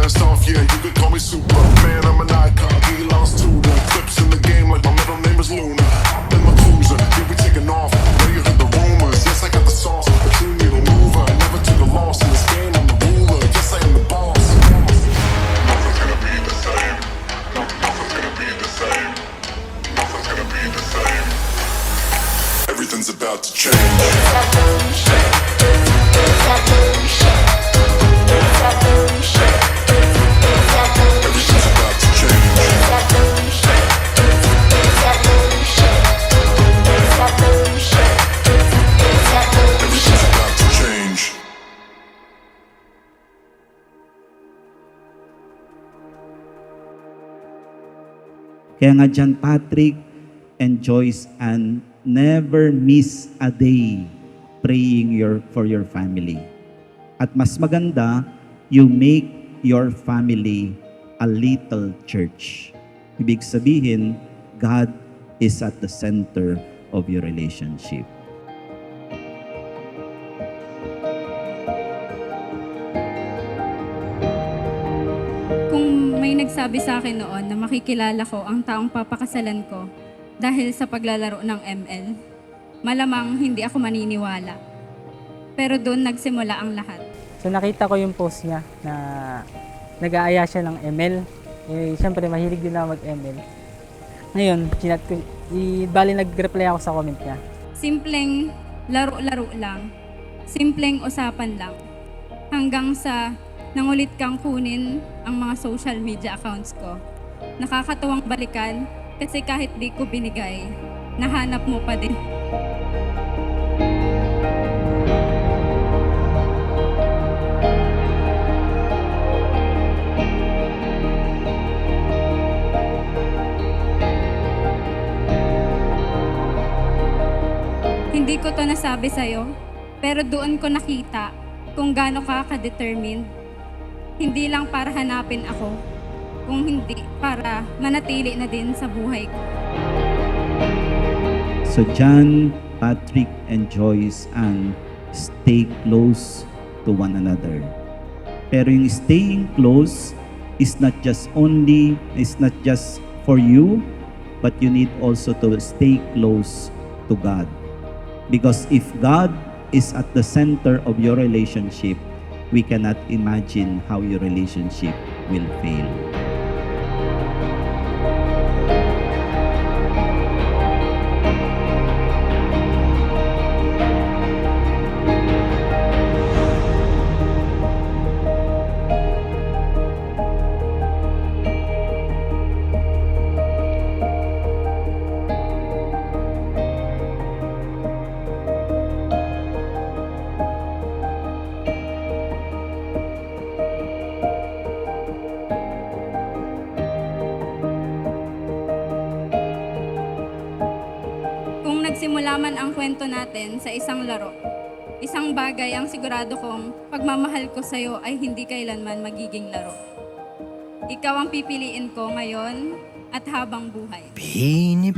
First off, yeah, you could call me Superman. I'm an icon, he lost to the clips in the game like my middle name is Luna. In my cruiser, yeah, we taking off. Know you heard the rumors, yes, I got the sauce. A true needle mover, never took a loss in this game. I'm the ruler, yes, I am the boss. Nothing's gonna be the same. Nothing's gonna be the same. Nothing's gonna be the same. Everything's about to change. Everything's about to change. Everything's about to change. Kaya nga John Patrick and Joyce Ann, never miss a day praying for your family. At mas maganda, you make your family a little church. Ibig sabihin, God is at the center of your relationship. Kung may nagsabi sa akin noon na makikilala ko ang taong papakasalan ko dahil sa paglalaro ng ML, malamang hindi ako maniniwala. Pero doon nagsimula ang lahat. So nakita ko yung post niya na nag-aaya siya ng ML. Eh, siyempre mahilig din ako mag-ML. Ngayon, chinat ko, bali nag-reply ako sa comment niya. Simpleng laro-laro lang. Simpleng usapan lang. Hanggang sa nangulit kang kunin ang mga social media accounts ko. Nakakatuwang balikan kasi kahit di ko binigay, nahanap mo pa din. Hindi ko to nasabi sa'yo, pero doon ko nakita kung gaano ka ka-determined. Hindi lang para hanapin ako, kung hindi para manatili na din sa buhay ko. So John, Patrick, and Joyce Ann, stay close to one another. Pero yung staying close is not just for you, but you need also to stay close to God. Because if God is at the center of your relationship, we cannot imagine how your relationship will fail. Kung nagsimula man ang kwento natin sa isang laro, isang bagay ang sigurado kong pagmamahal ko sa'yo ay hindi kailanman magiging laro. Ikaw ang pipiliin ko ngayon at habang buhay. Pinipili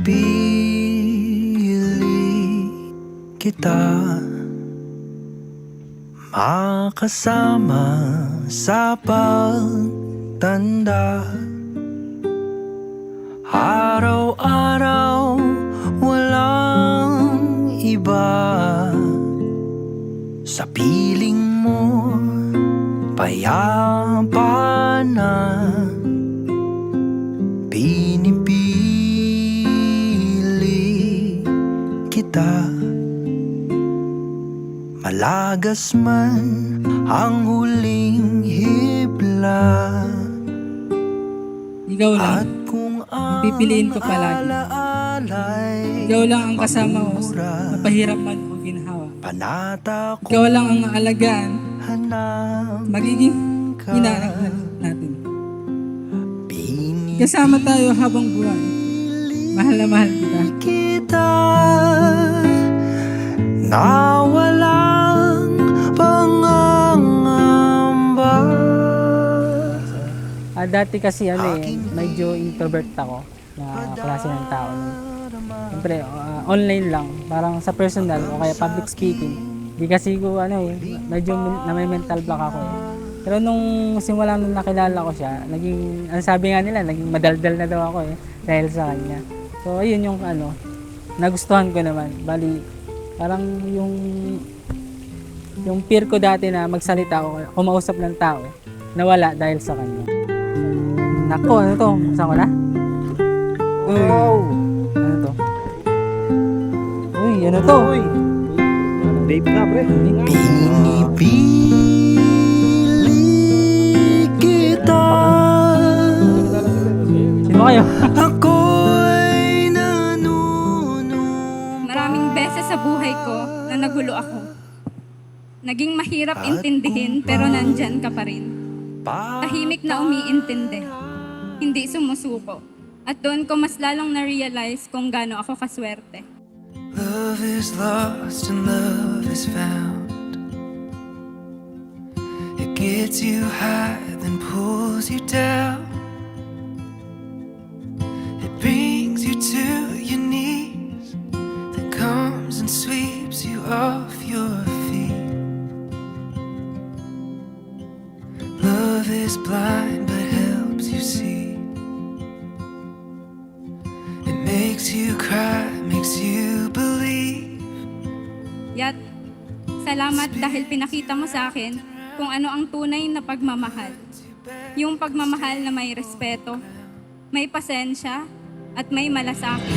kita makasama sa pagtanda. Araw-araw walang iba. Sa piling mo payapa na. Pinipili kita. Malagas man ang huling hibla. Ikaw lang, At kung ang pipiliin ko palagi. alaala'y Ikaw lang ang kasama ko, mapura, mapahirap man o ginhawa. panata ko Ikaw lang ang aalagaan, hanap magiging hinahanap natin. pinipili Kasama tayo habang buhay. Mahal na mahal kita. kita na walang pangangamba. Dati kasi medyo introvert ako na klase ng tao. Siyempre, online lang, parang sa personal o kaya public speaking. Di kasi ko medyo na may mental block ako. Pero nung simula nung nakilala ko siya, naging, ang sabi nga nila, naging madaldal na daw ako eh, dahil sa kanya. So ayun yung nagustuhan ko naman. Bali, parang yung fear ko dati na magsalita o kumausap ng tao, nawala dahil sa kanya. Nako, ano to? Buksan ko na? Uy, ano to? Uy, ano to? Vape na, pre. Pinipili kita. Sino kayo? Ako'y nanunong. Maraming beses sa buhay ko na nagulo ako. Naging mahirap intindihin pero nandyan ka pa rin. Tahimik na umiintindi. Hindi sumusuko. At doon ko mas lalong na-realize kung gaano ako kaswerte. Love is lost and love is found. It gets you high, then pulls you down. It brings you to your knees, then comes and sweeps you off your feet. Love is blind but helps you see. It makes you cry, makes you believe. Yat, salamat dahil pinakita mo sa akin kung ano ang tunay na pagmamahal. Yung pagmamahal na may respeto, may pasensya, at may malasakit.